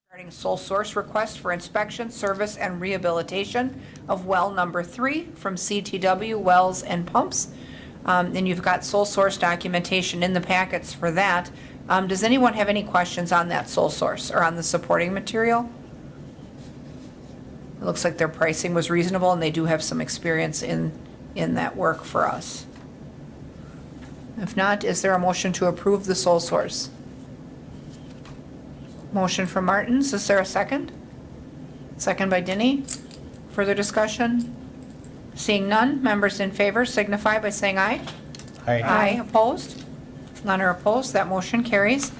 Regarding sole source request for inspection, service, and rehabilitation of well number 3 from CTW Wells and Pumps. And you've got sole source documentation in the packets for that. Does anyone have any questions on that sole source or on the supporting material? It looks like their pricing was reasonable, and they do have some experience in that work for us. If not, is there a motion to approve the sole source? Motion from Martins, is there a second? Second by Denny. Further discussion? Seeing none, members in favor signify by saying aye. Aye. Opposed? None are opposed, that motion carries.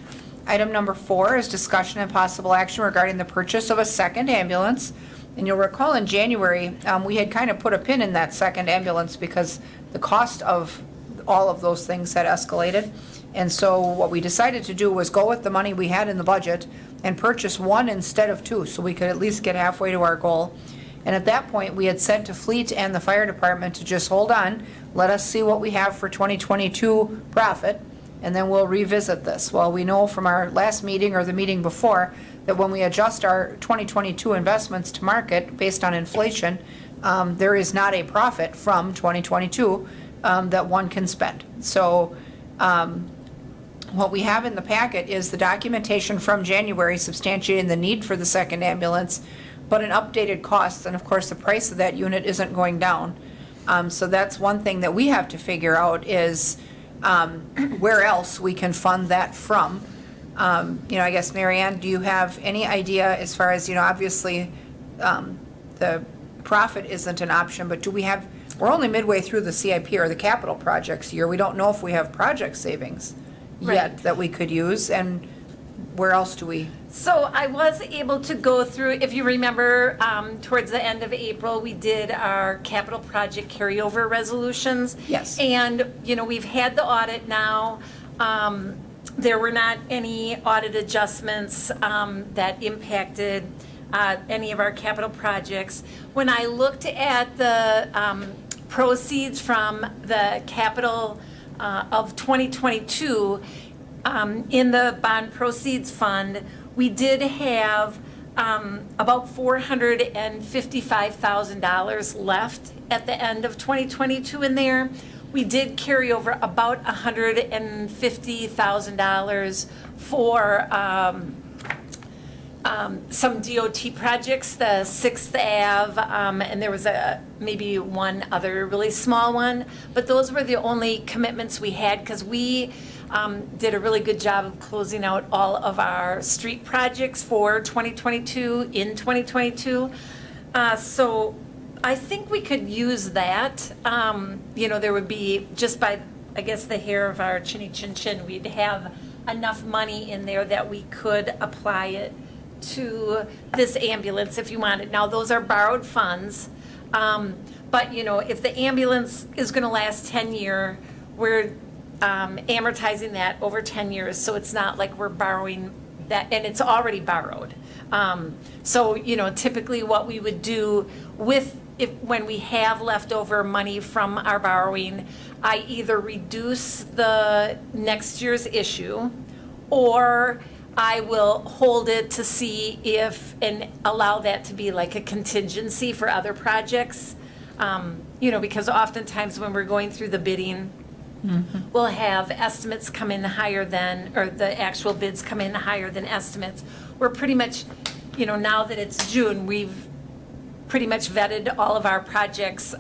Item number 4 is discussion and possible action regarding the purchase of a second ambulance. And you'll recall in January, we had kind of put a pin in that second ambulance because the cost of all of those things had escalated. And so what we decided to do was go with the money we had in the budget and purchase one instead of two, so we could at least get halfway to our goal. And at that point, we had said to Fleet and the fire department to just hold on, let us see what we have for 2022 profit, and then we'll revisit this. Well, we know from our last meeting or the meeting before that when we adjust our 2022 investments to market based on inflation, there is not a profit from 2022 that one can spend. So what we have in the packet is the documentation from January substantiating the need for the second ambulance, but an updated cost, and of course the price of that unit isn't going down. So that's one thing that we have to figure out is where else we can fund that from. I guess, Mary Ann, do you have any idea as far as, obviously the profit isn't an option, but we're only midway through the CIP or the capital projects year. We don't know if we have project savings yet that we could use, and where else do we? So I was able to go through, if you remember, towards the end of April, we did our capital project carryover resolutions. Yes. And, we've had the audit now. There were not any audit adjustments that impacted any of our capital projects. When I looked at the proceeds from the capital of 2022, in the bond proceeds fund, we did have about $455,000 left at the end of 2022 in there. We did carry over about $150,000 for some DOT projects, the 6th Ave, and there was maybe one other really small one. But those were the only commitments we had because we did a really good job of closing out all of our street projects for 2022 in 2022. So I think we could use that. There would be, just by, I guess, the hair of our chinny chin chin, we'd have enough money in there that we could apply it to this ambulance if you wanted. Now, those are borrowed funds. But, if the ambulance is going to last 10 years, we're amortizing that over 10 years. So it's not like we're borrowing that, and it's already borrowed. So, typically what we would do when we have leftover money from our borrowing, I either reduce the next year's issue, or I will hold it to see if, and allow that to be like a contingency for other projects. Because oftentimes when we're going through the bidding, we'll have estimates come in higher than, or the actual bids come in higher than estimates. We're pretty much, now that it's June, we've pretty much vetted all of our projects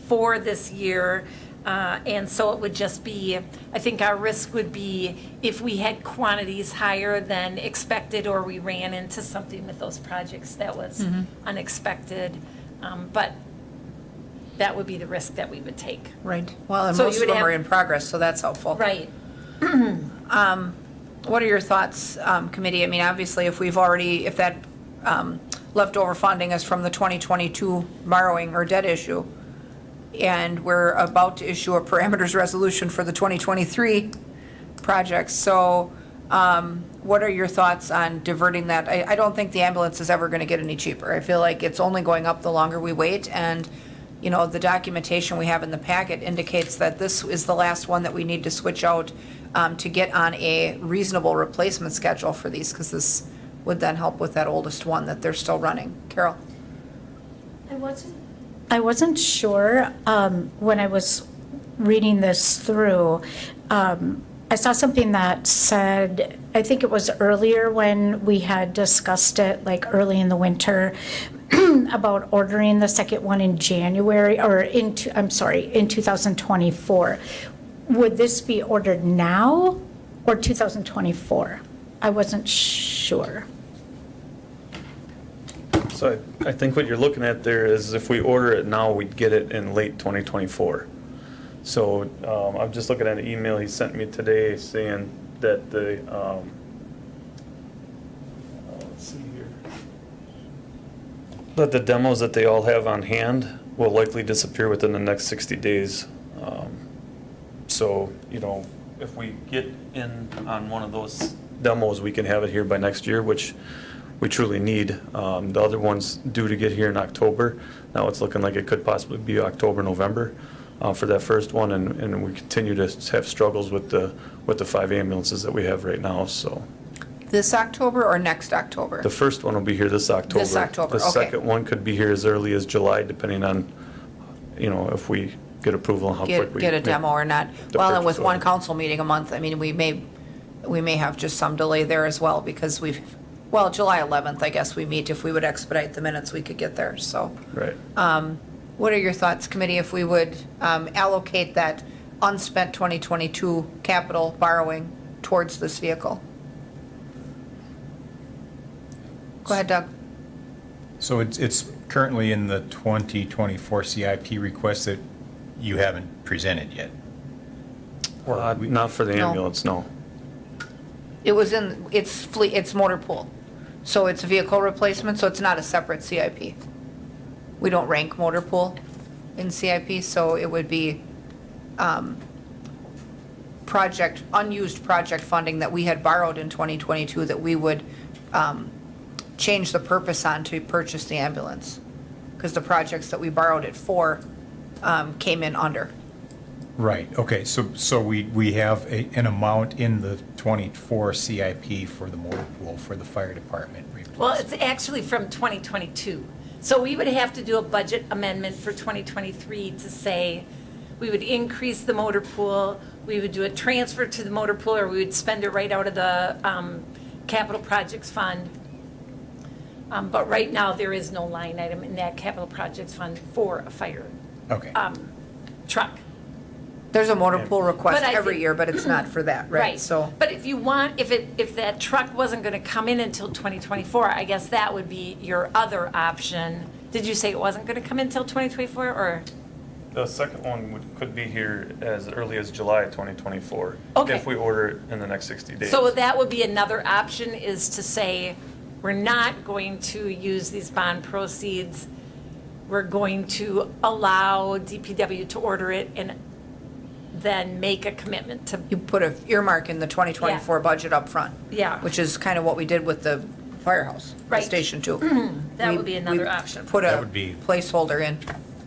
for this year. And so it would just be, I think our risk would be if we had quantities higher than expected, or we ran into something with those projects that was unexpected. But that would be the risk that we would take. Right. Well, and So most you of would them are have- in progress, so that's helpful. Right. What are your thoughts, committee? I mean, obviously, if that leftover funding is from the 2022 borrowing or debt issue, and we're about to issue a parameters resolution for the 2023 projects. So what are your thoughts on diverting that? I don't think the ambulance is ever going to get any cheaper. I feel like it's only going up the longer we wait, and the documentation we have in the packet indicates that this is the last one that we need to switch out to get on a reasonable replacement schedule for these, because this would then help with that oldest one that they're still running. Carol? I wasn't sure when I was reading this through. I saw something that said, I think it was earlier when we had discussed it, like early in the winter, about ordering the second one in January, or in 2024. Would this be ordered now or 2024? I wasn't sure. So I think what you're looking at there is if we order it now, we'd get it in late 2024. So I'm just looking at an email he sent me today saying that the, let's see here, that the demos that they all have on hand will likely disappear within the next 60 days. So, you know, if we get in on one of those demos, we can have it here by next year, which we truly need. The other one's due to get here in October. Now it's looking like it could possibly be October, November for that first one, and we continue to have struggles with the 5 ambulances that we have right now, so. This October or next October? The first one will be here this October. This October, The okay. second one could be here as early as July, depending on, you know, if we get approval and how quick we. Get a make demo or not. the Well, and with purchase one order. council meeting a month, I mean, we may have just some delay there as well because well, July 11th, I guess we meet. If we would expedite the minutes, we could get there, so. Right. What are your thoughts, committee, if we would allocate that unspent 2022 capital borrowing towards this vehicle? Go ahead, Doug. So it's currently in the 2024 CIP request that you haven't presented yet? Not for the No. ambulance, no. It was it's motor pool. So it's a vehicle replacement, so it's not a separate CIP. We don't rank motor pool in CIP, so it would be unused project funding that we had borrowed in 2022 that we would change the purpose on to purchase the ambulance. Because the projects that we borrowed it for came in under. Right, okay, so we have an amount in the 24 CIP for the motor pool for the fire department replacement. Well, it's actually from 2022. So we would have to do a budget amendment for 2023 to say, we would increase the motor pool, we would do a transfer to the motor pool, or we would spend it right out of the capital projects fund. But right now, there is no line item in that capital projects fund for a fire Okay, truck. There's a motor pool request But I every think- year, but it's not for that, right? So, But if you want, if that truck wasn't going to come in until 2024, I guess that would be your other option. Did you say it wasn't going to come in until 2024, or? The second one could be here as early as July 2024. Okay. If we order it in the next 60 days. So that would be another option, is to say, we're not going to use these bond proceeds. We're going to allow DPW to order it and then make a commitment to, you put a earmark in the 2024 budget up front. Yeah. Which is kind of what we did with the firehouse, the Right. Station 2. that We- would be we another option. Put That a would be- placeholder in.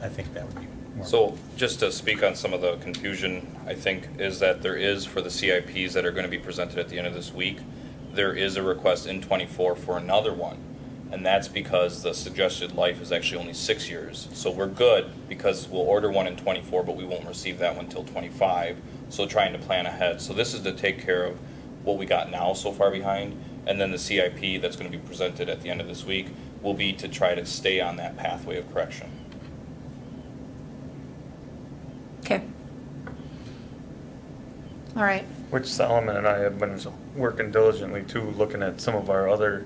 I think that would be more. So just to speak on some of the confusion, I think, is that there is for the CIPs that are going to be presented at the end of this week, there is a request in '24 for another one. And that's because the suggested life is actually only 6 years. So we're good because we'll order one in '24, but we won't receive that one until '25. So trying to plan ahead. So this is to take care of what we got now so far behind. And then the CIP that's going to be presented at the end of this week will be to try to stay on that pathway of correction. Okay. All right. Which Solomon and I have been working diligently too, looking at some of our other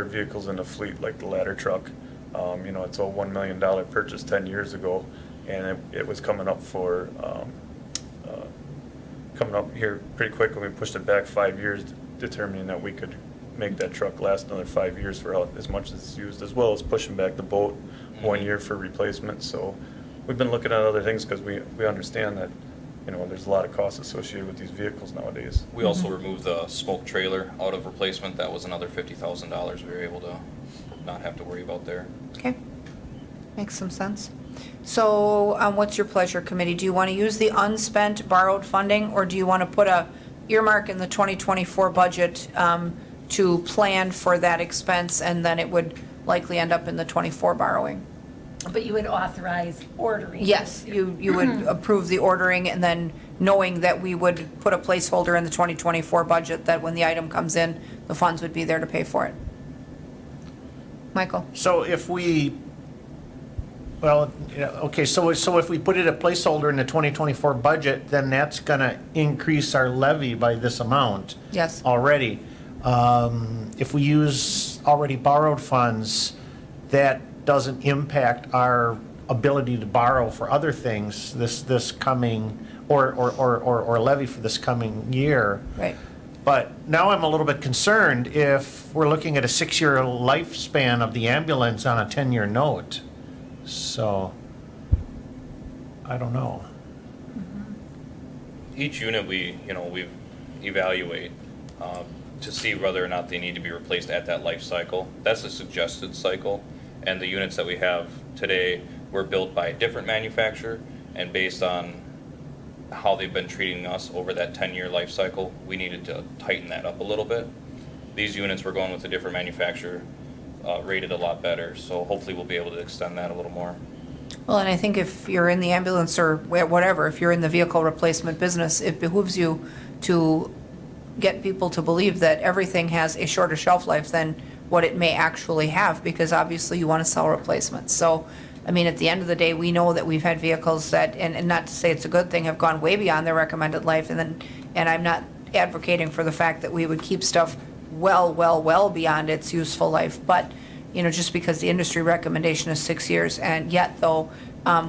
vehicles in the fleet, like the ladder truck. You know, it's a $1 million purchase 10 years ago, and it was coming up here pretty quick when we pushed it back 5 years, determining that we could make that truck last another 5 years for as much as it's used, as well as pushing back the boat 1 year for replacement. So we've been looking at other things because we understand that, you know, there's a lot of costs associated with these vehicles nowadays. We also removed the smoke trailer out of replacement. That was another $50,000 we were able to not have to worry about there. Okay. Makes some sense. So what's your pleasure, committee? Do you want to use the unspent borrowed funding, or do you want to put a earmark in the 2024 budget to plan for that expense, and then it would likely end up in the '24 borrowing. But you would authorize ordering. Yes, you would approve the ordering, and then knowing that we would put a placeholder in the 2024 budget, that when the item comes in, the funds would be there to pay for it. Michael? So if we, well, yeah, okay, so if we put it a placeholder in the 2024 budget, then that's gonna increase our levy by this amount. Yes. Already. If we use already borrowed funds, that doesn't impact our ability to borrow for other things this coming, or levy for this coming year. Right. But now I'm a little bit concerned if we're looking at a 6-year lifespan of the ambulance on a 10-year note. So, I don't know. Each unit we evaluate to see whether or not they need to be replaced at that life cycle. That's a suggested cycle. And the units that we have today were built by a different manufacturer, and based on how they've been treating us over that 10-year life cycle, we needed to tighten that up a little bit. These units we're going with a different manufacturer, rated a lot better, so hopefully we'll be able to extend that a little more. Well, and I think if you're in the ambulance or whatever, if you're in the vehicle replacement business, it behooves you to get people to believe that everything has a shorter shelf life than what it may actually have, because obviously you want to sell replacements. So, I mean, at the end of the day, we know that we've had vehicles that, and not to say it's a good thing, have gone way beyond their recommended life, and I'm not advocating for the fact that we would keep stuff well beyond its useful life, but, just because the industry recommendation is 6 years, and yet though,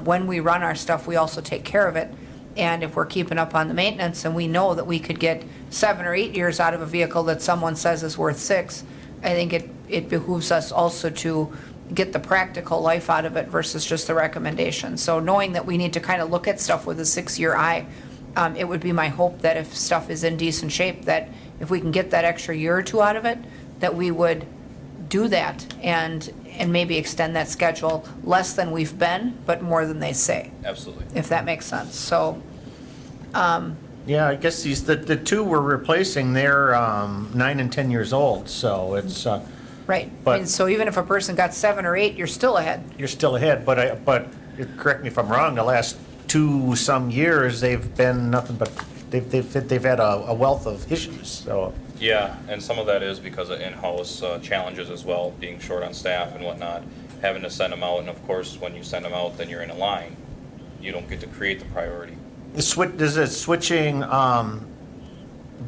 when we run our stuff, we also take care of it. And if we're keeping up on the maintenance, and we know that we could get 7 or 8 years out of a vehicle that someone says is worth 6, I think it behooves us also to get the practical life out of it versus just the recommendation. So knowing that we need to kind of look at stuff with a 6-year eye, it would be my hope that if stuff is in decent shape, that if we can get that extra year or two out of it, that we would do that and maybe extend that schedule less than we've been, but more than they say, Absolutely. if that makes sense. So, Yeah, I guess the two we're replacing, they're 9 and 10 years old, so it's, right. But- And so even if a person got 7 or 8, you're still ahead. you're still ahead, but correct me if I'm wrong, the last 2 some years, they've been nothing but, they've had a wealth of issues, so. Yeah, and some of that is because of in-house challenges as well, being short on staff and whatnot, having to send them out, and of course, when you send them out, then you're in a line. You don't get to create the priority. Is it switching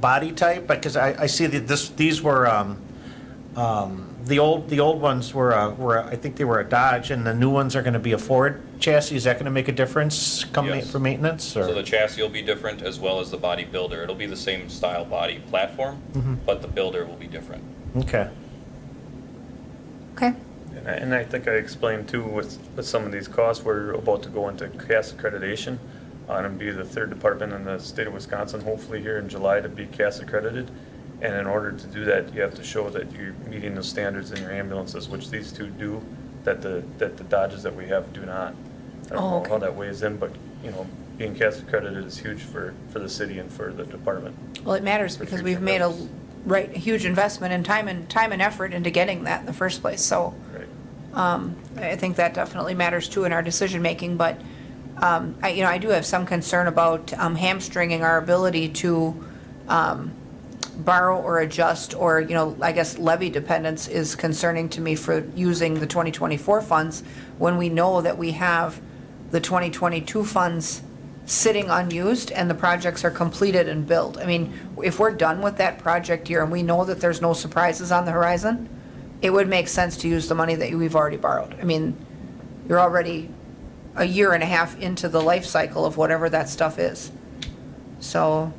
body type? Because I see that these were, the old ones were I think they were a Dodge, and the new ones are going to be a Ford chassis. Is that going to make a difference Yes. for maintenance? Or? So the chassis will be different as well as the body builder. It'll be the same style body platform, but the builder will be different. Okay. Okay. And I think I explained too with some of these costs, we're about to go into CAS accreditation and be the 3rd department in the state of Wisconsin, hopefully here in July, to be CAS accredited. And in order to do that, you have to show that you're meeting the standards in your ambulances, which these two do, that the Dodges that we have do not. I don't Oh, know okay. how that weighs in, but, being CAS accredited is huge for the city and for the department. Well, it matters because we've made a huge investment in time and effort into getting that in the first place. So Right. I think that definitely matters too in our decision making. But I do have some concern about hamstringing our ability to borrow or adjust, or I guess levy dependence is concerning to me for using the 2024 funds when we know that we have the 2022 funds sitting unused and the projects are completed and built. I mean, if we're done with that project year and we know that there's no surprises on the horizon, it would make sense to use the money that we've already borrowed. I mean, you're already a year and a half into the life cycle of whatever that stuff is. So,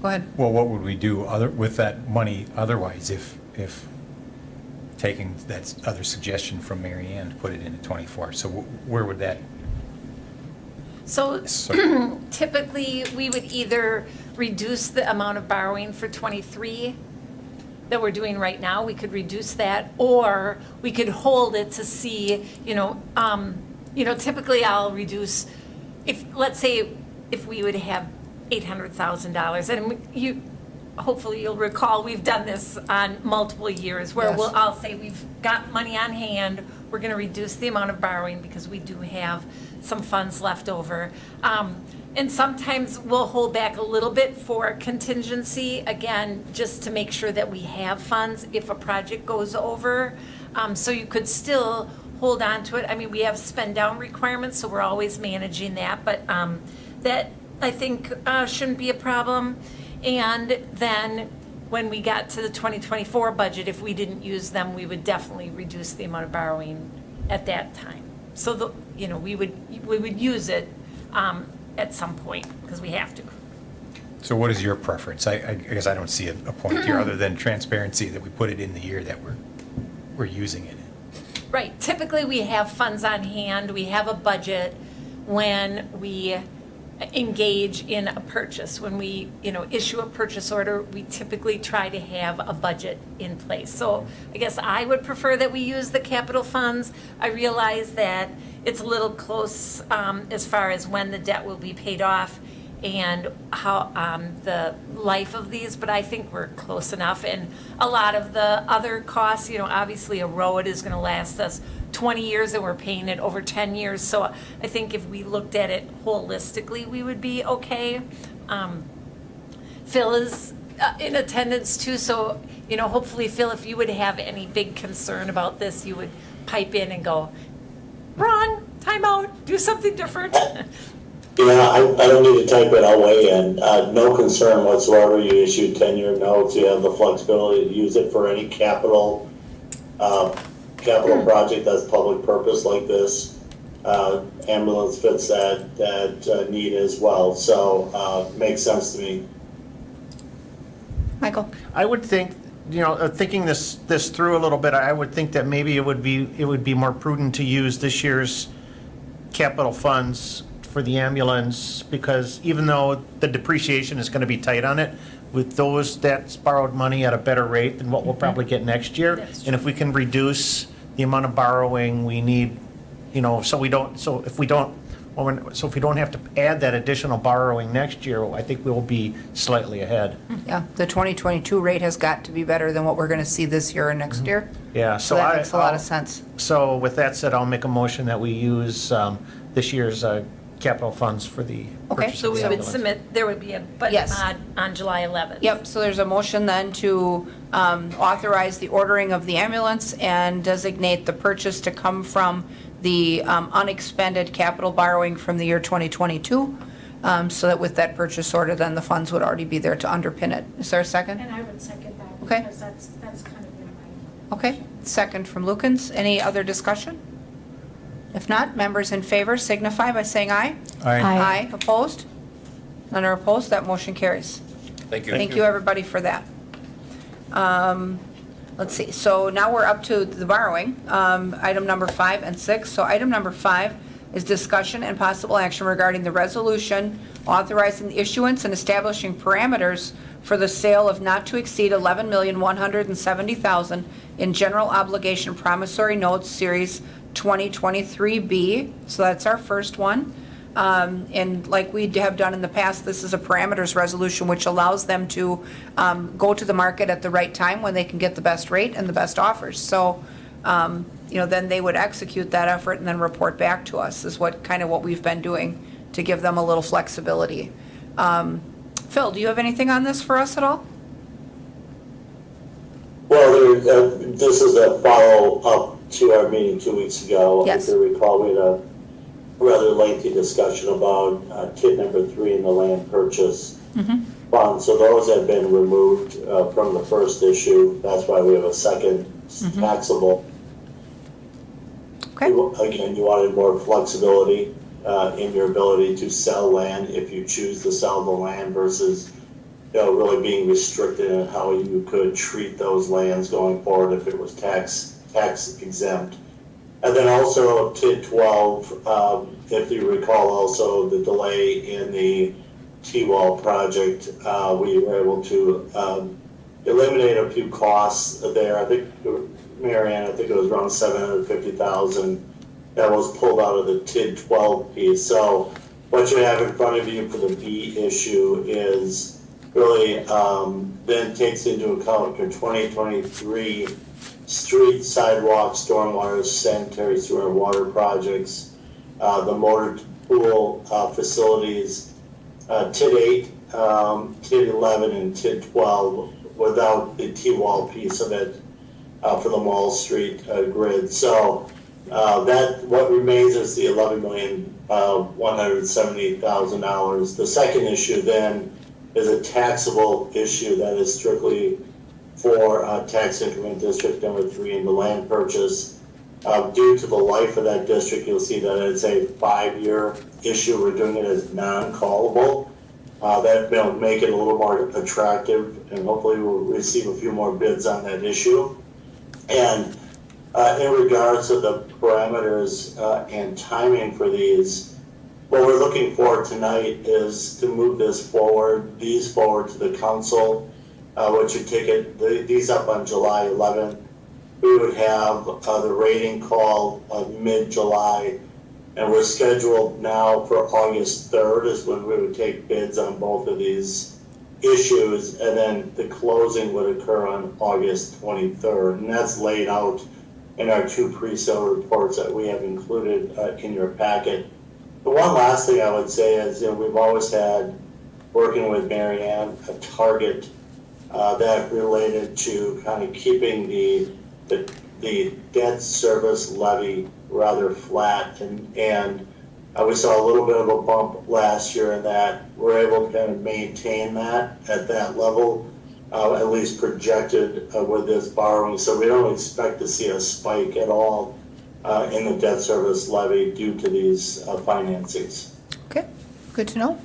go ahead. Well, what would we do with that money otherwise if taking that other suggestion from Mary Ann to put it into 24? So where would that? So So- typically, we would either reduce the amount of borrowing for '23 that we're doing right now, we could reduce that, or we could hold it to see, typically I'll reduce, let's say, if we would have $800,000, and hopefully you'll recall, we've done this on multiple years, where Yes. I'll say we've got money on hand, we're gonna reduce the amount of borrowing because we do have some funds left over. And sometimes we'll hold back a little bit for contingency, again, just to make sure that we have funds if a project goes over. So you could still hold on to it. I mean, we have spend down requirements, so we're always managing that, but that, I think, shouldn't be a problem. And then when we got to the 2024 budget, if we didn't use them, we would definitely reduce the amount of borrowing at that time. So we would use it at some point, because we have to. So what is your preference? I guess I don't see a point here other than transparency that we put it in the year that we're using it in. Right, typically we have funds on hand, we have a budget when we engage in a purchase. When we, issue a purchase order, we typically try to have a budget in place. So I guess I would prefer that we use the capital funds. I realize that it's a little close as far as when the debt will be paid off and how the life of these, but I think we're close enough. And a lot of the other costs, obviously a road is going to last us 20 years and we're paying it over 10 years. So I think if we looked at it holistically, we would be okay. Phil is in attendance too, so hopefully, Phil, if you would have any big concern about this, you would pipe in and go, wrong, time out, do something different. Yeah, I don't need to type it, I'll weigh in. No concern whatsoever. You issue 10-year notes, you have the flexibility to use it for any capital project that's public purpose like this. Ambulance fits that need as well, so makes sense to me. Michael? I would think, thinking this through a little bit, I would think that maybe it would be more prudent to use this year's capital funds for the ambulance, because even though the depreciation is going to be tight on it, with that's borrowed money at a better rate than what we'll probably get next year. That's true. And if we can reduce the amount of borrowing we need, if we don't have to add that additional borrowing next year, I think we'll be slightly ahead. Yeah, the 2022 rate has got to be better than what we're going to see this year and next year. Yeah, So that makes a lot of sense. So with that said, I'll make a motion that we use this year's capital funds for the Okay. purchase So of we the would ambulance. submit, there would be a budget Yes. mod on July 11th. Yep, so there's a motion then to authorize the ordering of the ambulance and designate the purchase to come from the unexpended capital borrowing from the year 2022, so that with that purchase order, then the funds would already be there to underpin it. Is there a second? And I would second that. Okay. Because that's kind of in my. Okay, second from Lukens. Any other discussion? If not, members in favor signify by saying aye. Aye. Aye. Opposed? None are opposed, that motion carries. Thank you. Thank you, everybody, for that. Let's see, so now we're up to the borrowing, item number 5 and 6. So item number 5 is discussion and possible action regarding the resolution authorizing the issuance and establishing parameters for the sale of not to exceed $11,170,000 in general obligation promissory notes, Series 2023B. So that's our first one. And like we have done in the past, this is a parameters resolution which allows them to go to the market at the right time when they can get the best rate and the best offers. So, then they would execute that effort and then report back to us is what we've been doing to give them a little flexibility. Phil, do you have anything on this for us at all? Well, this is a follow-up to our meeting 2 weeks ago. Yes. If you recall, we had a rather lengthy discussion about TID number 3 in the land purchase fund. So those have been removed from the first issue. That's why we have a second taxable. Okay. Again, you wanted more flexibility in your ability to sell land if you choose to sell the land versus really being restricted in how you could treat those lands going forward if it was tax exempt. And then also TID 12, if you recall also the delay in the T-wall project, we were able to eliminate a few costs there. I think, Marianne, it was around $750,000 that was pulled out of the TID 12 piece. So what you have in front of you for the B issue is really then takes into account your 2023 street, sidewalk, stormwater, sanitary sewer, and water projects, the motor pool facilities, TID 8, TID 11, and TID 12, without the T-wall piece of it for the Mall Street grid. So that what remains is the $11,170,000. The second issue then is a taxable issue that is strictly for tax increment district number 3 in the land purchase. Due to the life of that district, you'll see that it's a 5-year issue. We're doing it as non-callable. That will make it a little more attractive, and hopefully we'll receive a few more bids on that issue. And in regards to the parameters and timing for these, what we're looking for tonight is to move these forward to the council, which would take these up on July 11th. We would have the rating call mid-July, and we're scheduled now for August 3rd is when we would take bids on both of these issues, and then the closing would occur on August 23rd, and that's laid out in our 2 pre-sale reports that we have included in your packet. The one last thing I would say is, we've always had, working with Mary Ann, a target that related to kind of keeping the debt service levy rather flat, and we saw a little bit of a bump last year in that. We're able to kind of maintain that at that level, at least projected with this borrowing. So we don't expect to see a spike at all in the debt service levy due to these financings. Okay, good to know.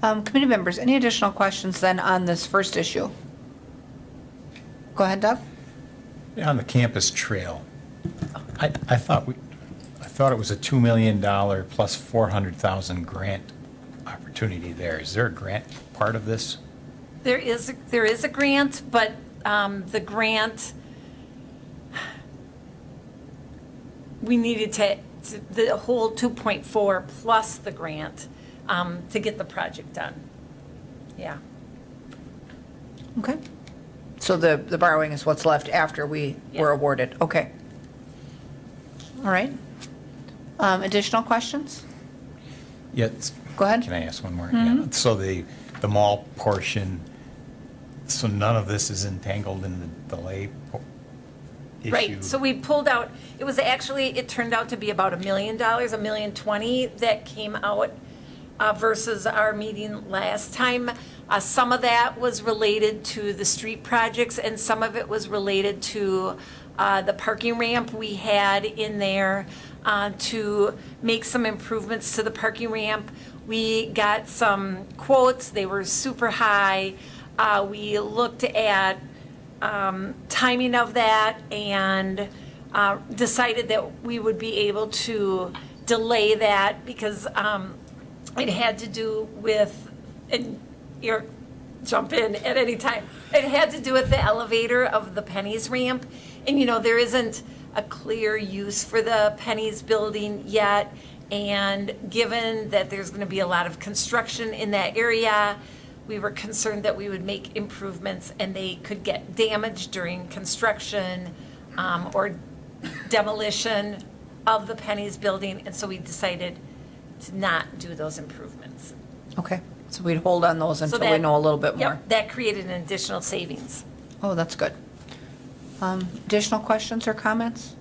Committee members, any additional questions then on this first issue? Go ahead, Doug. On the campus trail, I thought it was a $2 million plus 400,000 grant opportunity there. Is there a grant part of this? There is a grant, but the grant, we needed to the whole 2.4 plus the grant to get the project done. Yeah. Okay. So the borrowing is what's left after we were Yeah. awarded. Okay. All right. Additional questions? Yes. Go ahead. Can I ask one more? Yeah. So the mall portion, so none of this is entangled in the delay issue? Right, so we pulled out, it turned out to be about $1 million, $1,020,000 that came out versus our meeting last time. Some of that was related to the street projects, and some of it was related to the parking ramp we had in there to make some improvements to the parking ramp. We got some quotes, they were super high. We looked at timing of that and decided that we would be able to delay that because it had to do with, and you're jump in at any time, it had to do with the elevator of the Pennies ramp. And there isn't a clear use for the Pennies building yet. And given that there's going to be a lot of construction in that area, we were concerned that we would make improvements and they could get damaged during construction or demolition of the Pennies building. And so we decided to not do those improvements. Okay. So we'd hold on those So until we that- know a little bit more. Yep, that created an additional savings. Oh, that's good. Additional questions or comments?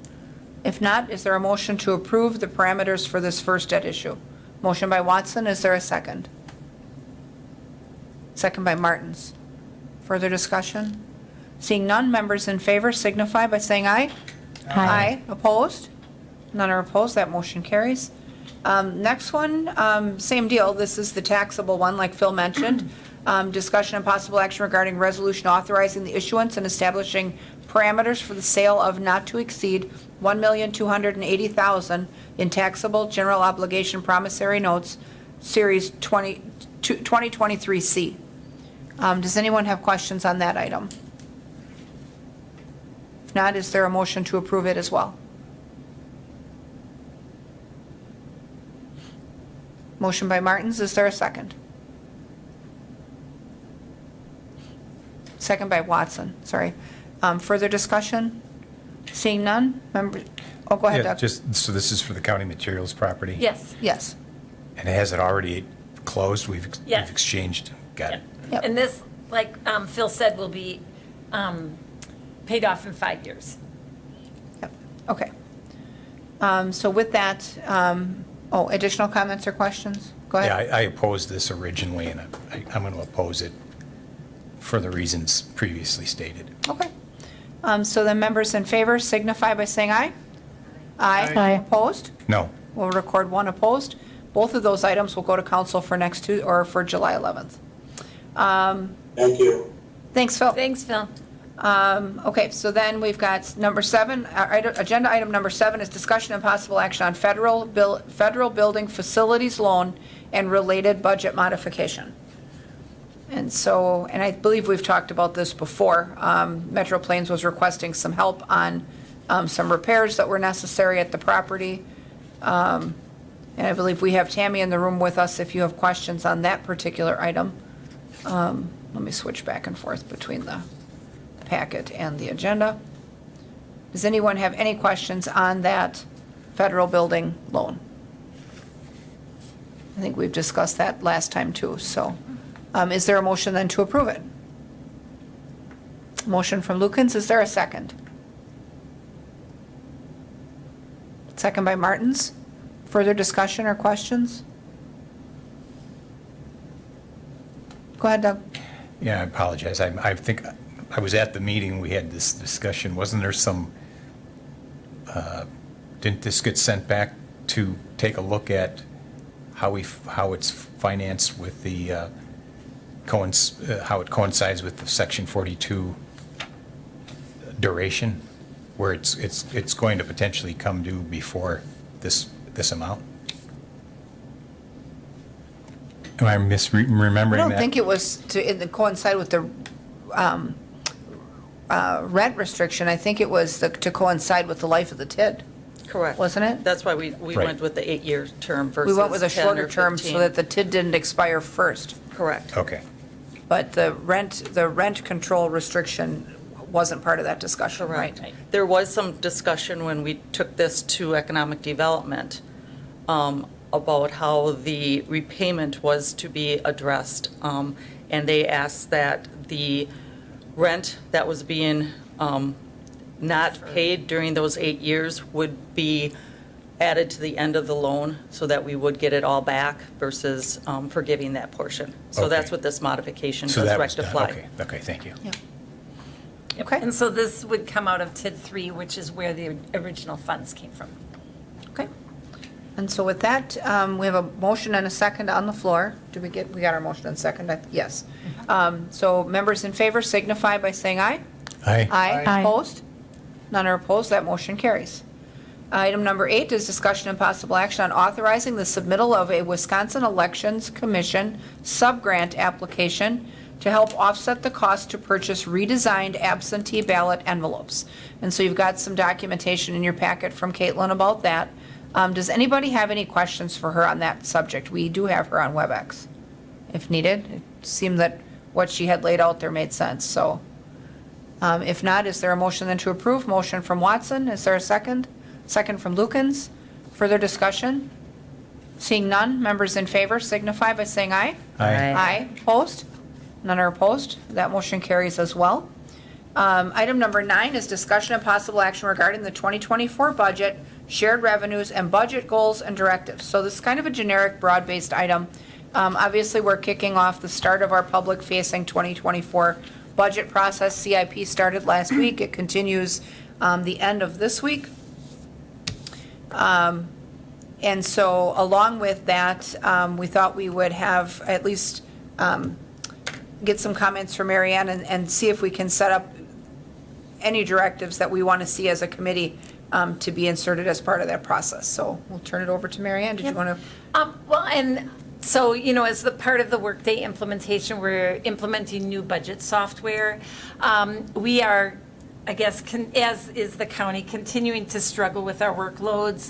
If not, is there a motion to approve the parameters for this first debt issue? Motion by Watson, is there a second? Second by Martins. Further discussion? Seeing none, members in favor signify by saying aye. Aye. Opposed? None are opposed, that motion carries. Next one, same deal, this is the taxable one, like Phil mentioned. Discussion and possible action regarding resolution authorizing the issuance and establishing parameters for the sale of not to exceed $1,280,000 in taxable general obligation promissory notes, Series 2023C. Does anyone have questions on that item? If not, is there a motion to approve it as well? Motion by Martins, is there a second? second by Watson, sorry. Further discussion? Seeing none? Oh, go ahead, Yeah, Doug. just, so this is for the county materials property? Yes. Yes. And has it already closed? We've Yes. exchanged? Got it. Yep. And this, like Phil said, will be paid off in 5 years. Yep, okay. So with that, additional comments or questions? Go Yeah, ahead. I opposed this originally, and I'm going to oppose it for the reasons previously stated. Okay. So the members in favor signify by saying aye. Aye. Opposed? No. We'll record one opposed. Both of those items will go to council for next Tuesday, or for July 11th. Thank you. Thanks, Phil. Thanks, Phil. Okay, so then we've got number 7, agenda item number 7 is discussion and possible action on federal building facilities loan and related budget modification. And so, and I believe we've talked about this before, Metro Plains was requesting some help on some repairs that were necessary at the property. And I believe we have Tammy in the room with us if you have questions on that particular item. Let me switch back and forth between the packet and the agenda. Does anyone have any questions on that federal building loan? I think we've discussed that last time too, so. Is there a motion then to approve it? Motion from Lukens, is there a second? Second by Martins. Further discussion or questions? Go ahead, Doug. Yeah, I apologize. I think I was at the meeting, we had this discussion. Wasn't there some, didn't this get sent back to take a look at how it's financed with the, how it coincides with the Section 42 duration, where it's going to potentially come due before this amount? Am I misremembering I that? don't think it was to coincide with the rent restriction. I think it was to coincide with the life of the TID, Correct. wasn't it? That's why we Right. went with the 8-year term versus We went with a 10 shorter or term so 15. that the TID didn't expire first. Correct. Okay. But the rent control restriction wasn't part of that discussion, right? Correct. There was some discussion when we took this to economic development about how the repayment was to be addressed. And they asked that the rent that was being not paid during those 8 years would be added to the end of the loan so that we would get it all back versus forgiving that portion. So that's Okay. what this modification So does that was done. rectify. Okay, thank you. Okay, And so this would come out of TID 3, which is where the original funds came from. okay. And so with that, we have a motion and a second on the floor. We got our motion and second? Yes. So members in favor signify by saying aye. Aye. Aye. Aye. Opposed? None are opposed, that motion carries. Item number 8 is discussion and possible action on authorizing the submittal of a Wisconsin Elections Commission subgrant application to help offset the cost to purchase redesigned absentee ballot envelopes. And so you've got some documentation in your packet from Caitlin about that. Does anybody have any questions for her on that subject? We do have her on WebEx if needed. It seemed that what she had laid out there made sense, so. If not, is there a motion then to approve? Motion from Watson, is there a second? Second from Lukens. Further discussion? Seeing none, members in favor signify by saying aye. Aye. Aye. Opposed? None are opposed. That motion carries as well. Item number 9 is discussion and possible action regarding the 2024 budget, shared revenues, and budget goals and directives. So this is kind of a generic, broad-based item. Obviously, we're kicking off the start of our public-facing 2024 budget process. CIP started last week. It continues the end of this week. And so along with that, we thought we would have at least get some comments from Mary Ann and see if we can set up any directives that we want to see as a committee to be inserted as part of that process. So we'll turn it over to Mary Ann. Did you want to? Well, and so, as the part of the Workday implementation, we're implementing new budget software. We are, I guess, as is the county, continuing to struggle with our workloads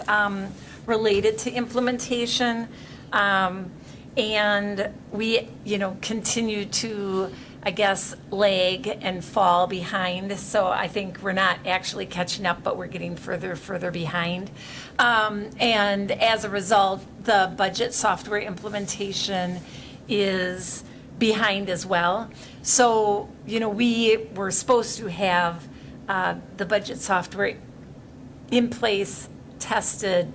related to implementation. And we, continue to I guess, lag and fall behind. So I think we're not actually catching up, but we're getting further behind. And as a result, the budget software implementation is behind as well. So, we were supposed to have the budget software in place, tested,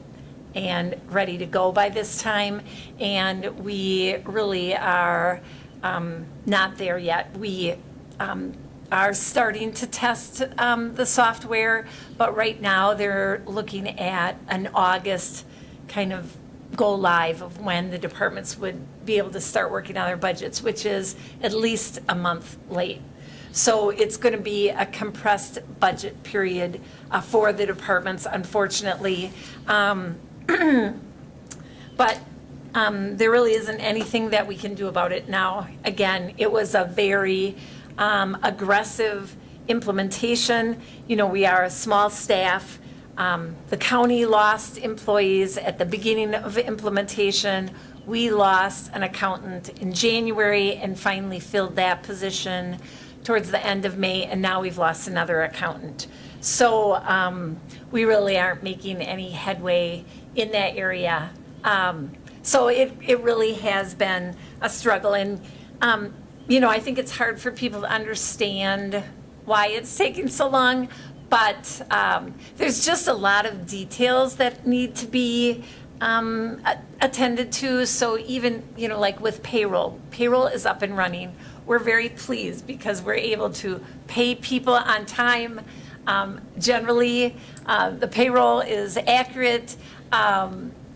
and ready to go by this time. And we really are not there yet. We are starting to test the software, but right now they're looking at an August kind of go live of when the departments would be able to start working on their budgets, which is at least a month late. So it's going to be a compressed budget period for the departments, unfortunately. But there really isn't anything that we can do about it now. Again, it was a very aggressive implementation. We are a small staff. The county lost employees at the beginning of implementation. We lost an accountant in January and finally filled that position towards the end of May, and now we've lost another accountant. So we really aren't making any headway in that area. So it really has been a struggle. And, I think it's hard for people to understand why it's taking so long, but there's just a lot of details that need to be attended to. So even, like with payroll is up and running. We're very pleased because we're able to pay people on time. Generally, the payroll is accurate.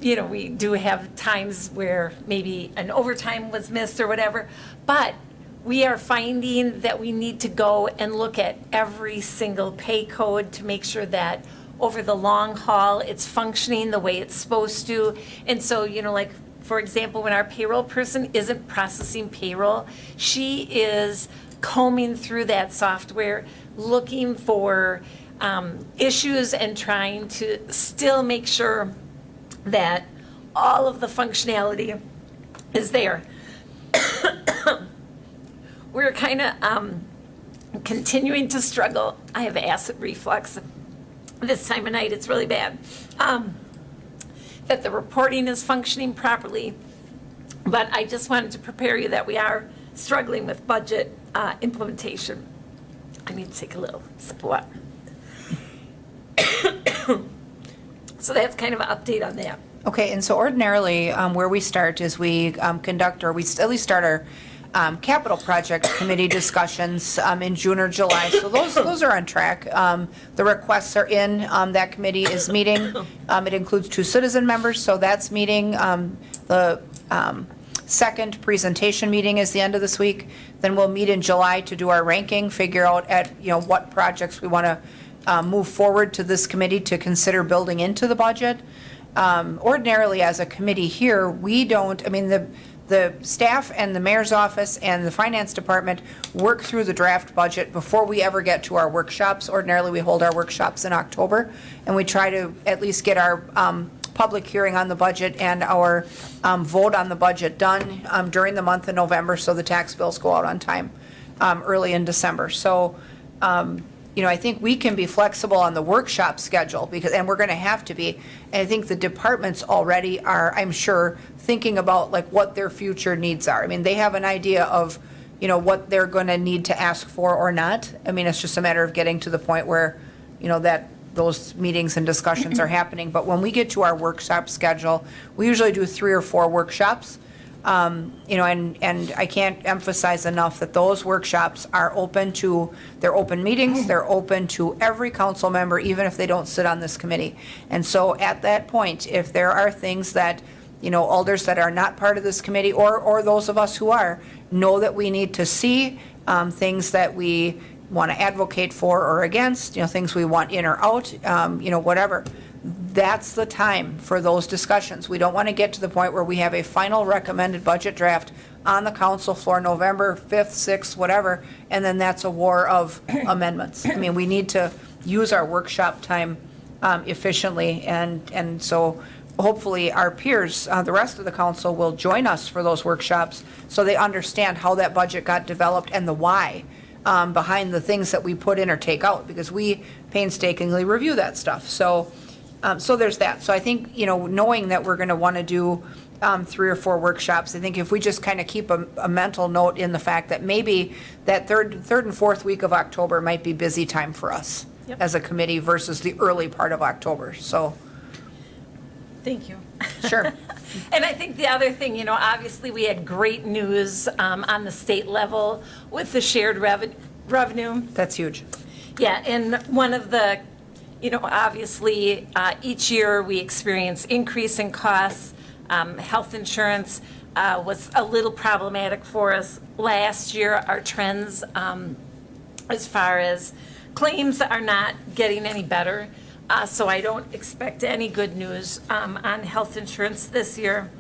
We do have times where maybe an overtime was missed or whatever, but we are finding that we need to go and look at every single pay code to make sure that over the long haul, it's functioning the way it's supposed to. And so, like, for example, when our payroll person isn't processing payroll, she is combing through that software, looking for issues and trying to still make sure that all of the functionality is there. We're kind of continuing to struggle. I have acid reflux. This time of night, it's really bad. That the reporting is functioning properly. But I just wanted to prepare you that we are struggling with budget implementation. I need to take a little sip of water. So that's kind of an update on that. Okay, and so ordinarily, where we start is we conduct, or we at least start our capital project committee discussions in June or July. So those are on track. The requests are in. That committee is meeting. It includes 2 citizen members, so that's meeting. The second presentation meeting is the end of this week. Then we'll meet in July to do our ranking, figure out what projects we want to move forward to this committee to consider building into the budget. Ordinarily, as a committee here, we don't, the staff and the mayor's office and the finance department work through the draft budget before we ever get to our workshops. Ordinarily, we hold our workshops in October, and we try to at least get our public hearing on the budget and our vote on the budget done during the month of November, so the tax bills go out on time early in December. So, I think we can be flexible on the workshop schedule and we're going to have to be. And I think the departments already are, I'm sure, thinking about like what their future needs are. They have an idea of, what they're going to need to ask for or not. It's just a matter of getting to the point where, that those meetings and discussions are happening. But when we get to our workshop schedule, we usually do 3 or 4 workshops. And I can't emphasize enough that those workshops are they're open meetings, they're open to every council member, even if they don't sit on this committee. And so at that point, if there are things that, alders that are not part of this committee, or those of us who are, know that we need to see, things that we want to advocate for or against, things we want in or out, whatever. That's the time for those discussions. We don't want to get to the point where we have a final recommended budget draft on the council floor November 5th, 6th, whatever, and then that's a war of amendments. We need to use our workshop time efficiently, and so hopefully our peers, the rest of the council will join us for those workshops so they understand how that budget got developed and the why behind the things that we put in or take out, because we painstakingly review that stuff. So, so there's that. So I think, knowing that we're going to want to do 3 or 4 workshops, I think if we just kind of keep a mental note in the fact that maybe that third and fourth week of October might be busy time for us as a committee versus the early part of October. So, Thank you. sure. And I think the other thing, obviously we had great news on the state level with the shared revenue. That's huge. Yeah, and one of the, obviously, each year we experience increase in costs. Health insurance was a little problematic for us. Last year, our trends as far as claims are not getting any better. So I don't expect any good news on health insurance this year.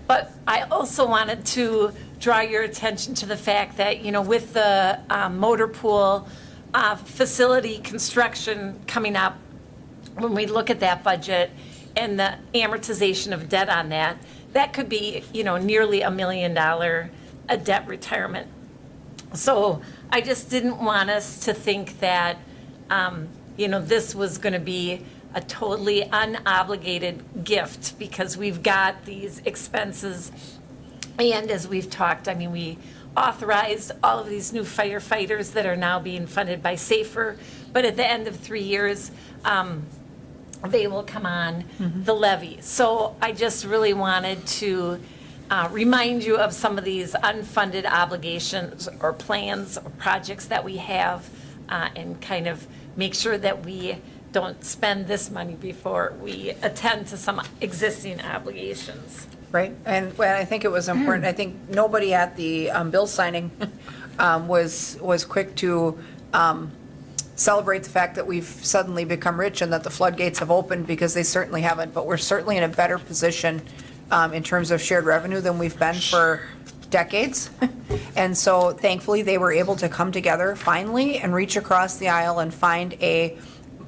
But I also wanted to draw your attention to the fact that, with the motor pool facility construction coming up, when we look at that budget and the amortization of debt on that, that could be, nearly $1 million a debt retirement. So I just didn't want us to think that, this was going to be a totally unobligated gift, because we've got these expenses. And as we've talked, we authorized all of these new firefighters that are now being funded by SAFER, but at the end of 3 years, they will come on the levy. So I just really wanted to remind you of some of these unfunded obligations or plans or projects that we have, and kind of make sure that we don't spend this money before we attend to some existing obligations. Right, and I think it was important, I think nobody at the bill signing was quick to celebrate the fact that we've suddenly become rich and that the floodgates have opened, because they certainly haven't, but we're certainly in a better position in terms of shared revenue than we've been for decades. And so thankfully, they were able to come together finally and reach across the aisle and find a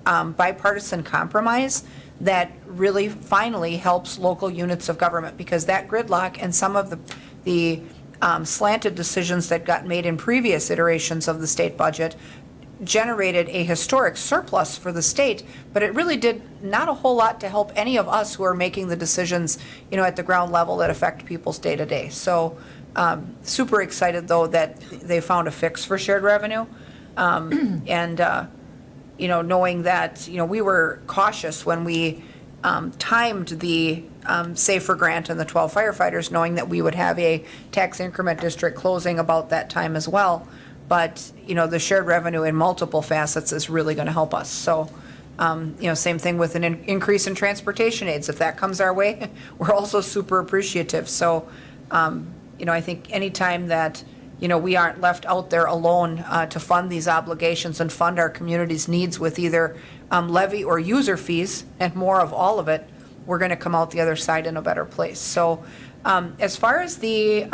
bipartisan compromise that really finally helps local units of government, because that gridlock and some of the slanted decisions that got made in previous iterations of the state budget generated a historic surplus for the state, but it really did not a whole lot to help any of us who are making the decisions, at the ground level that affect people's day to day. So super excited though that they found a fix for shared revenue. And knowing that, we were cautious when we timed the SAFER grant and the 12 firefighters, knowing that we would have a tax increment district closing about that time as well. But, the shared revenue in multiple facets is really going to help us. So, same thing with an increase in transportation aids. If that comes our way, we're also super appreciative. So, I think anytime that, we aren't left out there alone to fund these obligations and fund our community's needs with either levy or user fees and more of all of it, we're going to come out the other side in a better place. So as far as the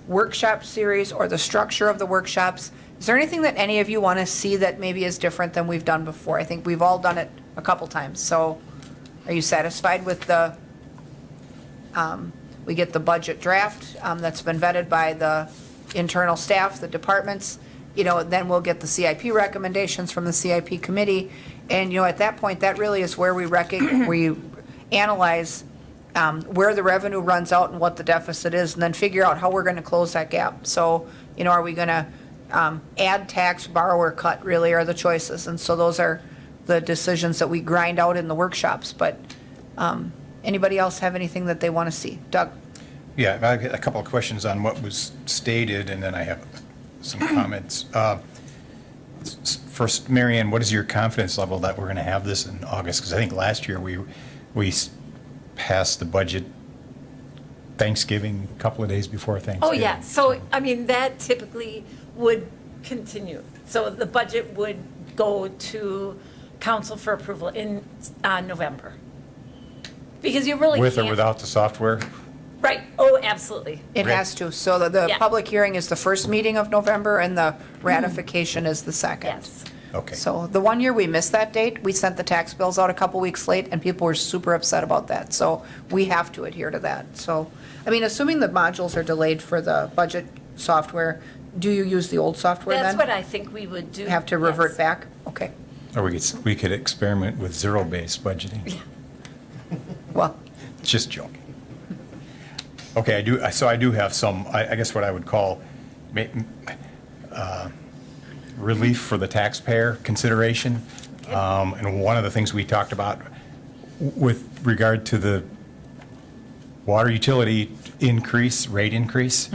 workshop series or the structure of the workshops, is there anything that any of you want to see that maybe is different than we've done before? I think we've all done it a couple times. So are you satisfied with the, we get the budget draft that's been vetted by the internal staff, the departments, then we'll get the CIP recommendations from the CIP committee. And, at that point, that really is where we analyze where the revenue runs out and what the deficit is, and then figure out how we're going to close that gap. So, are we going to add tax, borrow, or cut, really are the choices. And so those are the decisions that we grind out in the workshops. But anybody else have anything that they want to see? Doug? Yeah, I've got a couple of questions on what was stated, and then I have some comments. First, Marianne, what is your confidence level that we're going to have this in August? Because I think last year we passed the budget Thanksgiving, a couple of days before Thanksgiving. Oh, yeah. So, that typically would continue. So the budget would go to council for approval in November. Because you really can't. With or without the software? Right. Oh, absolutely. It has to. So the Yeah. public hearing is the first meeting of November, and the ratification is the second. Yes. Okay. So the one year we missed that date, we sent the tax bills out a couple weeks late, and people were super upset about that. So we have to adhere to that. So, I mean, assuming the modules are delayed for the budget software, do you use the old software then? That's what I think we would do. Have to revert yes. back? Okay. Or we could experiment with zero-based budgeting. Well, Just joking. Okay, I do have some, I guess what I would call relief for the taxpayer consideration. And one of the things we talked about with regard to the water utility rate increase,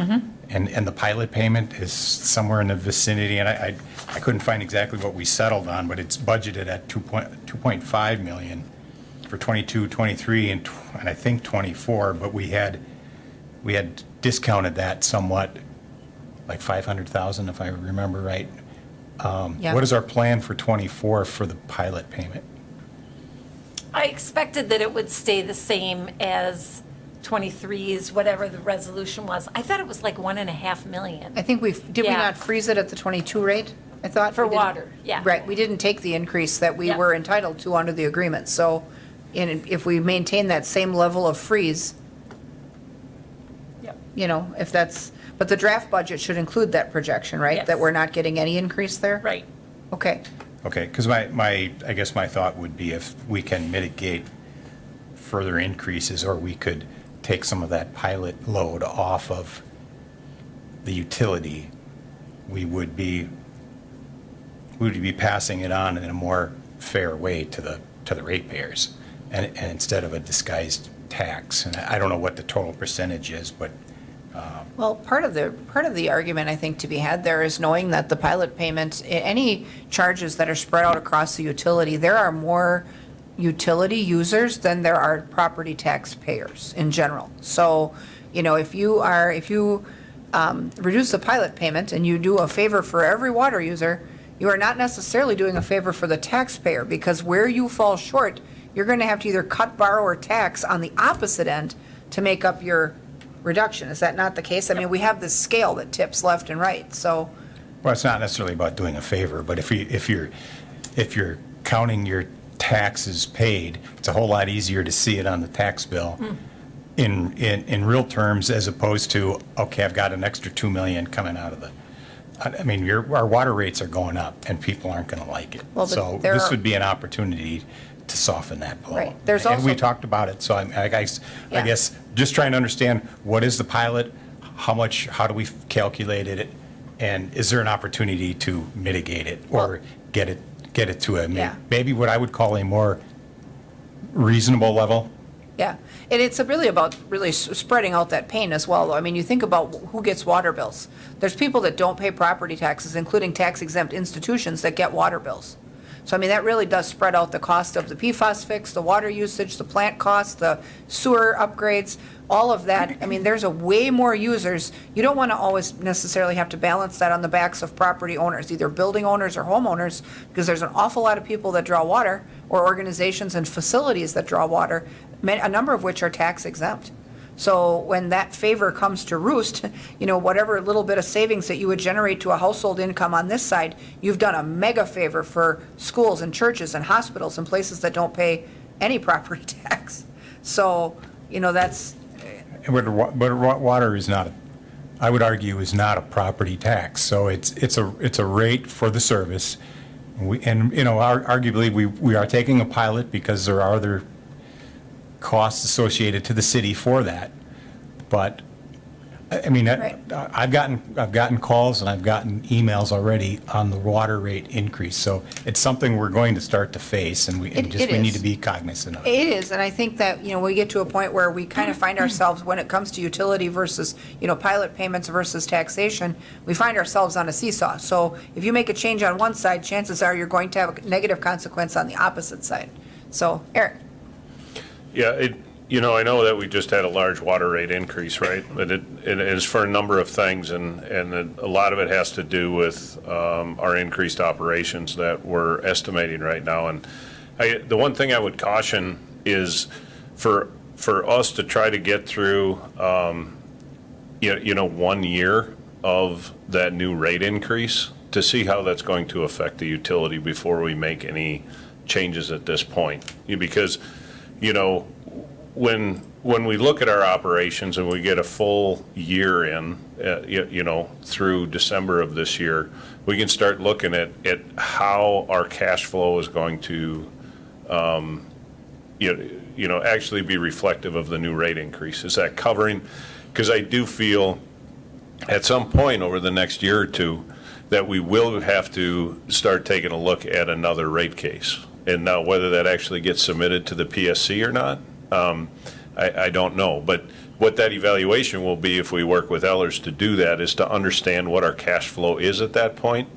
and the pilot payment is somewhere in the vicinity, and I couldn't find exactly what we settled on, but it's budgeted at 2.5 million for 22, 23, and I think 24, but we had discounted that somewhat, like 500,000 if I remember right. Yeah. What is our plan for 24 for the pilot payment? I expected that it would stay the same as 23's, whatever the resolution was. I thought it was like 1.5 million. I think did we Yeah. not freeze it at the 22 rate? I thought. For we didn't- water, yeah. Right, we didn't take the increase that we Yep. were entitled to under the agreement. So if we maintain that same level of freeze, Yep. you know, if that's, but the draft budget should include that projection, right? Yes. That we're not getting any increase there? Right. Okay. Okay, because I guess my thought would be if we can mitigate further increases, or we could take some of that pilot load off of the utility, we would be passing it on in a more fair way to the ratepayers, and instead of a disguised tax. And I don't know what the total percentage is, but Well, part of the argument, I think, to be had there is knowing that the pilot payment, any charges that are spread out across the utility, there are more utility users than there are property tax payers in general. So, you know, if you reduce the pilot payment and you do a favor for every water user, you are not necessarily doing a favor for the taxpayer, because where you fall short, you're going to have to either cut, borrow, or tax on the opposite end to make up your reduction. Is that not the case? I mean, we have this scale that tips left and right, so. well, it's not necessarily about doing a favor, but if you're counting your taxes paid, it's a whole lot easier to see it on the tax bill in real terms, as opposed to, okay, I've got an extra 2 million coming out of the, I mean, our water rates are going up and people aren't going to like it. Well, but So there this are- would be an opportunity to soften that blow. Right. There's And we also- talked about it, so I guess Yeah. just trying to understand, what is the pilot? How do we calculate it? And is there an opportunity to mitigate it or get it to a, Yeah. maybe what I would call a more reasonable level? Yeah, and it's really about spreading out that pain as well. I mean, you think about who gets water bills. There's people that don't pay property taxes, including tax-exempt institutions that get water bills. So, I mean, that really does spread out the cost of the PFAS fix, the water usage, the plant costs, the sewer upgrades, all of that. I mean, there's a way more users. You don't want to always necessarily have to balance that on the backs of property owners, either building owners or homeowners, because there's an awful lot of people that draw water, or organizations and facilities that draw water, a number of which are tax exempt. So when that favor comes to roost, you know, whatever little bit of savings that you would generate to a household income on this side, you've done a mega favor for schools and churches and hospitals and places that don't pay any property tax. So, you know, that's, But water is not, I would argue, is not a property tax. So it's a rate for the service. And you know, arguably, we are taking a pilot because there are other costs associated to the city for that. But I mean, Right. I've gotten calls and I've gotten emails already on the water rate increase. So it's something we're going to start to face, and we It need is. to be cognizant of it. it is, and I think that, you know, we get to a point where we kind of find ourselves, when it comes to utility versus, you know, pilot payments versus taxation, we find ourselves on a seesaw. So if you make a change on one side, chances are you're going to have a negative consequence on the opposite side. So, Eric? Yeah, you know, I know that we just had a large water rate increase, right? But it is for a number of things, and a lot of it has to do with our increased operations that we're estimating right now. And the one thing I would caution is for us to try to get through, you know, 1 year of that new rate increase, to see how that's going to affect the utility before we make any changes at this point. Because, you know, when we look at our operations and we get a full year in, you know, through December of this year, we can start looking at how our cash flow is going to, you know, actually be reflective of the new rate increase. Is that covering? Because I do feel at some point over the next year or two that we will have to start taking a look at another rate case. And now whether that actually gets submitted to the PSC or not, I don't know. But what that evaluation will be, if we work with Ellers to do that, is to understand what our cash flow is at that point,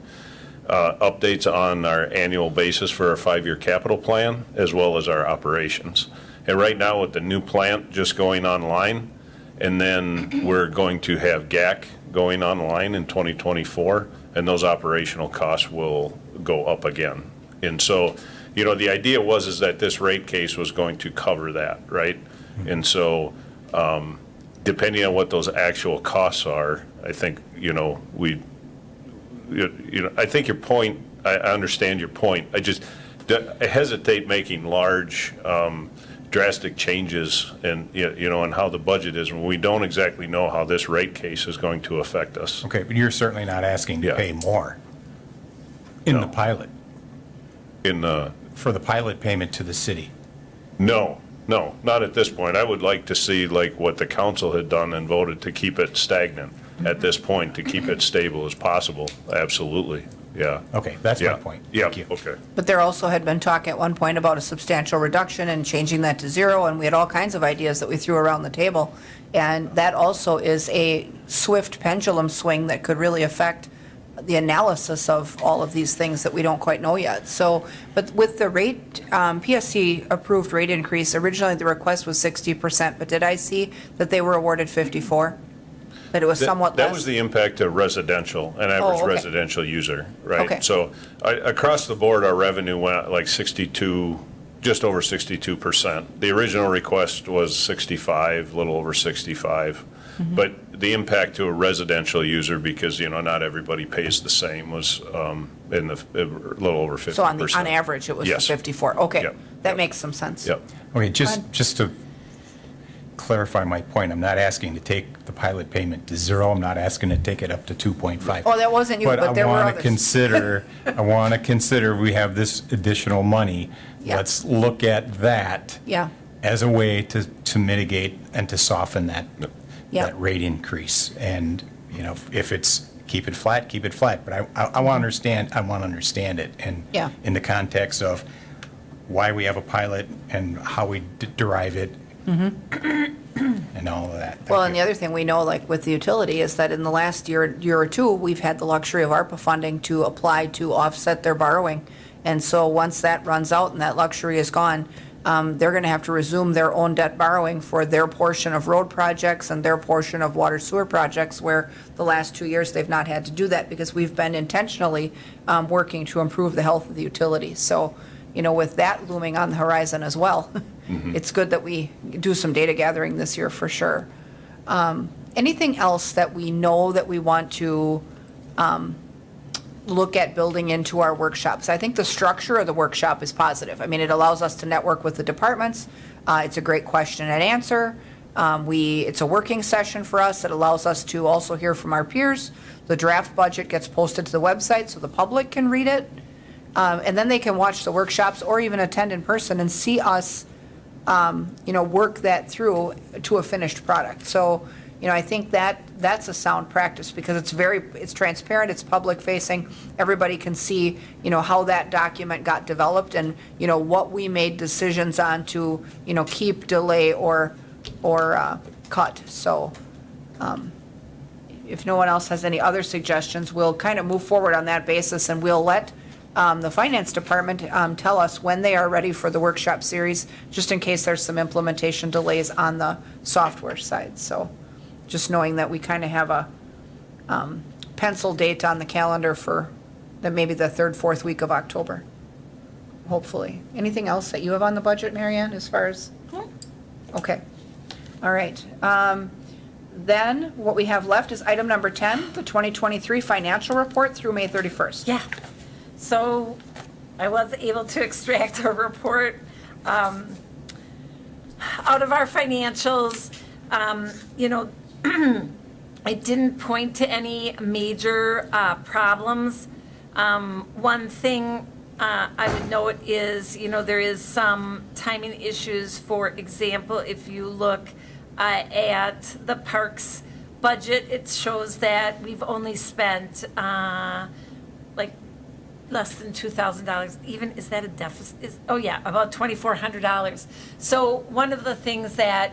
updates on our annual basis for our 5-year capital plan, as well as our operations. And right now with the new plant just going online, and then we're going to have GAC going online in 2024, and those operational costs will go up again. And so, you know, the idea is that this rate case was going to cover that, right? And so, depending on what those actual costs are, I think, you know, I think your point, I understand your point. I hesitate making large, drastic changes and, you know, and how the budget is when we don't exactly know how this rate case is going to affect us. Okay, but you're certainly not asking to Yeah. pay more in No. the pilot, In the, for the pilot payment to the city. no, not at this point. I would like to see like what the council had done and voted to keep it stagnant at this point, to keep it stable as possible. Absolutely, yeah. Okay, that's Yeah. my point. Yeah, Thank you. okay. But there also had been talk at one point about a substantial reduction and changing that to zero, and we had all kinds of ideas that we threw around the table. And that also is a swift pendulum swing that could really affect the analysis of all of these things that we don't quite know yet. So, but with the rate, PSC approved rate increase, originally the request was 60%, but did I see that they were awarded 54? That it was somewhat less? That was the impact to residential, an Oh, average okay. residential user, right? Okay. So across the board, our revenue went up like 62, just over 62%. The original request was 65, a little over 65. Mm-hmm. But the impact to a residential user, because, you know, not everybody pays the same, was in the, a little over 50%. So on average, it was Yes. 54? Okay, Yep. that Yep. makes some sense. Yep. Okay, just to clarify my point, I'm not asking to take the pilot payment to zero. I'm not asking to take it up to 2.5. Oh, that wasn't you, but there were I want others. to consider, we have this additional money. Yeah. Let's look at that Yeah, as a way to mitigate and to soften that, Yeah. that rate increase. And, you know, if it's, keep it flat, keep it flat. But I want to understand it. And Yeah. in the context of why we have a pilot and how we derive it. And all of that. well, and the other thing we know, like with the utility, is that in the last year or two, we've had the luxury of ARPA funding to apply to offset their borrowing. And so once that runs out and that luxury is gone, they're going to have to resume their own debt borrowing for their portion of road projects and their portion of water sewer projects, where the last 2 years they've not had to do that because we've been intentionally working to improve the health of the utility. So, you know, with that looming on the horizon as well, it's good that we do some data gathering this year for sure. Anything else that we know that we want to look at building into our workshops? I think the structure of the workshop is positive. I mean, it allows us to network with the departments. It's a great question and answer. It's a working session for us. It allows us to also hear from our peers. The draft budget gets posted to the website so the public can read it. And then they can watch the workshops or even attend in person and see us, you know, work that through to a finished product. So, you know, I think that's a sound practice because it's transparent, it's public facing. Everybody can see, you know, how that document got developed and, you know, what we made decisions on to, you know, keep, delay, or cut. So, if no one else has any other suggestions, we'll kind of move forward on that basis and we'll let the finance department tell us when they are ready for the workshop series, just in case there's some implementation delays on the software side. So just knowing that we kind of have a pencil date on the calendar for maybe the third, fourth week of October, hopefully. Anything else that you have on the budget, Mary Ann, as far as? Okay. All right. Then what we have left is item number 10, the 2023 financial report through May 31st. Yeah. So I was able to extract a report out of our financials. You know, I didn't point to any major problems. One thing I would note is, you know, there is some timing issues. For example, if you look at the parks budget, it shows that we've only spent like less than $2,000. Even, is that a deficit? Oh yeah, about $2,400. So one of the things that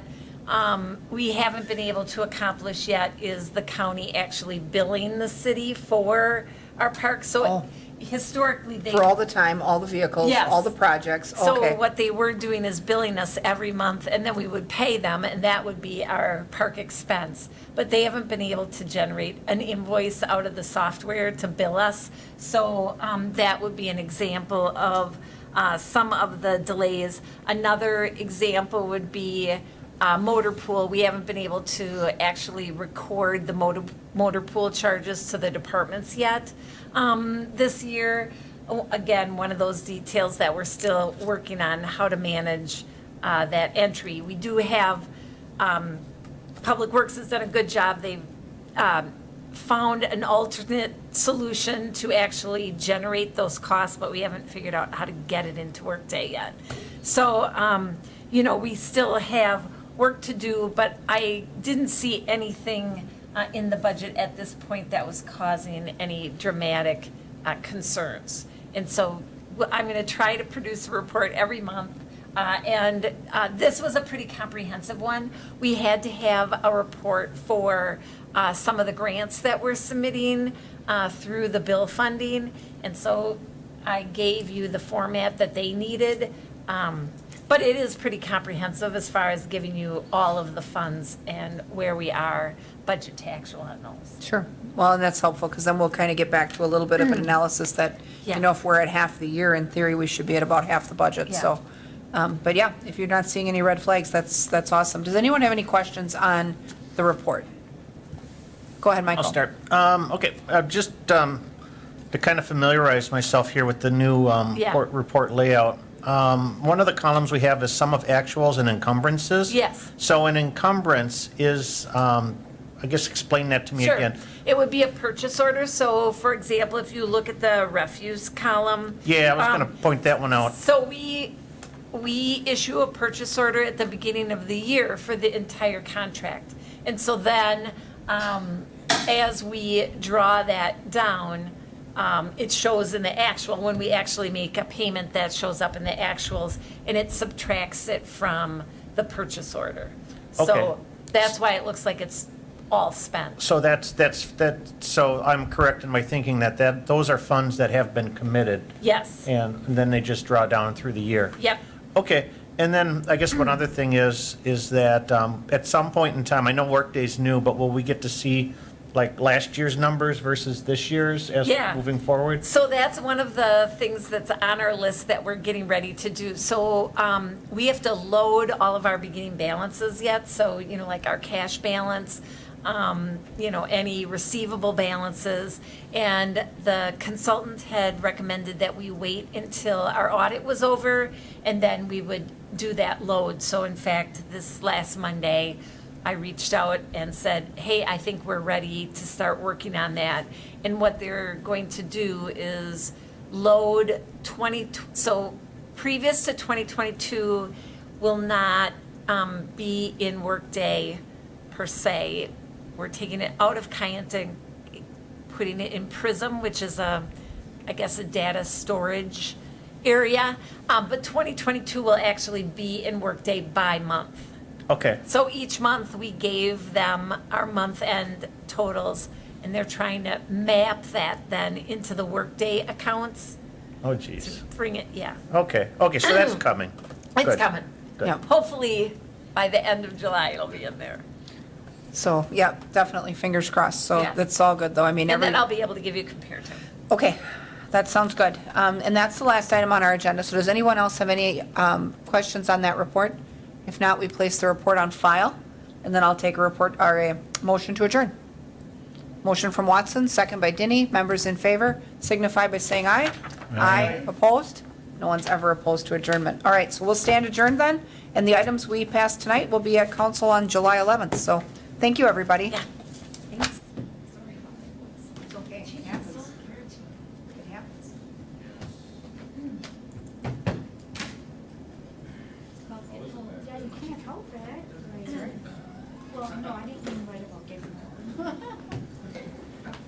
we haven't been able to accomplish yet is the county actually billing the city for our parks. So historically, they. For all the time, all the vehicles, Yes. all the projects, So okay. what they were doing is billing us every month, and then we would pay them, and that would be our park expense. But they haven't been able to generate an invoice out of the software to bill us. So that would be an example of some of the delays. Another example would be motor pool. We haven't been able to actually record the motor pool charges to the departments yet this year. Again, one of those details that we're still working on, how to manage that entry. We do have, Public Works has done a good job. They've found an alternate solution to actually generate those costs, but we haven't figured out how to get it into Workday yet. So, you know, we still have work to do, but I didn't see anything in the budget at this point that was causing any dramatic concerns. And so I'm going to try to produce a report every month. And this was a pretty comprehensive one. We had to have a report for some of the grants that we're submitting through the bill funding. And so I gave you the format that they needed. But it is pretty comprehensive as far as giving you all of the funds and where we are budget to actual on those. Sure. Well, and that's helpful, because then we'll kind of get back to a little bit of an analysis that, Yeah. you know, if we're at half the year, in theory, we should be at about half the budget, Yeah. so. But yeah, if you're not seeing any red flags, that's awesome. Does anyone have any questions on the report? Go ahead, Michael. I'll start. Okay, just to kind of familiarize myself here with the new Yeah. report layout. One of the columns we have is sum of actuals and encumbrances. Yes. So an encumbrance is, I guess, explain that to me Sure. again. It would be a purchase order. So for example, if you look at the refuse column. Yeah, I was going to point that one out. So we issue a purchase order at the beginning of the year for the entire contract. And so then, as we draw that down, it shows in the actual, when we actually make a payment, that shows up in the actuals, and it subtracts it from the purchase order. Okay. So that's why it looks like it's all spent. So so I'm correct in my thinking that those are funds that have been committed, Yes. and then they just draw down through the year. Yep. Okay, and then I guess one other thing is that at some point in time, I know Workday's new, but will we get to see like last year's numbers versus this year's as Yeah. moving forward? So that's one of the things that's on our list that we're getting ready to do. So we have to load all of our beginning balances yet. So, you know, like our cash balance, you know, any receivable balances. And the consultant had recommended that we wait until our audit was over, and then we would do that load. So in fact, this last Monday, I reached out and said, hey, I think we're ready to start working on that. And what they're going to do is load so previous to 2022 will not be in Workday per se. We're taking it out of Kayent and putting it in Prism, which is I guess a data storage area. But 2022 will actually be in Workday by month. Okay, So each month, we gave them our month-end totals, and they're trying to map that then into the Workday accounts oh to geez. bring it, yeah. Okay, so that's coming. It's Good. coming. Good. Yeah. Hopefully, by the end of July, it'll be in there. So, yeah, definitely, fingers crossed. So Yeah. that's all good, though. I mean, And then I'll be able to give you comparative. Okay, that sounds good. And that's the last item on our agenda. So does anyone else have any questions on that report? If not, we place the report on file and then I'll take a report, or a motion to adjourn. Motion from Watson, second by Denny. Members in favor signify by saying aye. Aye. Opposed? No one's ever opposed to adjournment. All right, so we'll stand adjourned then, and the items we passed tonight will be at council on July 11th. So thank you, everybody. Yeah. Thanks. It's okay. It happens. It happens. Yeah, you can't help it. Well, no, I didn't mean right about getting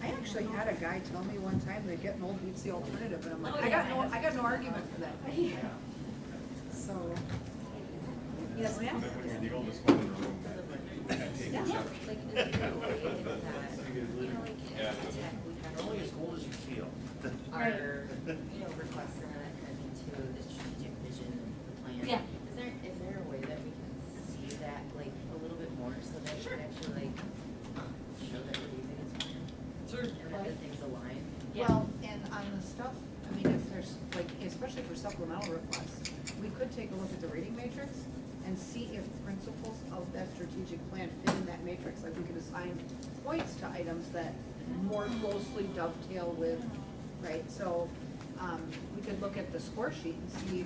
I actually had a guy tell me one time that getting old beats the alternative, and I'm like, I got no argument for that. So. Yes, ma'am? Only as old as you feel. Our, requests and that kind of thing too, the strategic vision, the plan. Yeah. Is there a way that we can see that like a little bit more so that we can actually like show that we're using this plan? Sure. And that the things align? Well, and on the stuff, I mean, if there's, like, especially for supplemental requests, we could take a look at the rating matrix and see if principles of that strategic plan fit in that matrix. Like, we could assign points to items that more closely dovetail with, right? So, we could look at the score sheet and see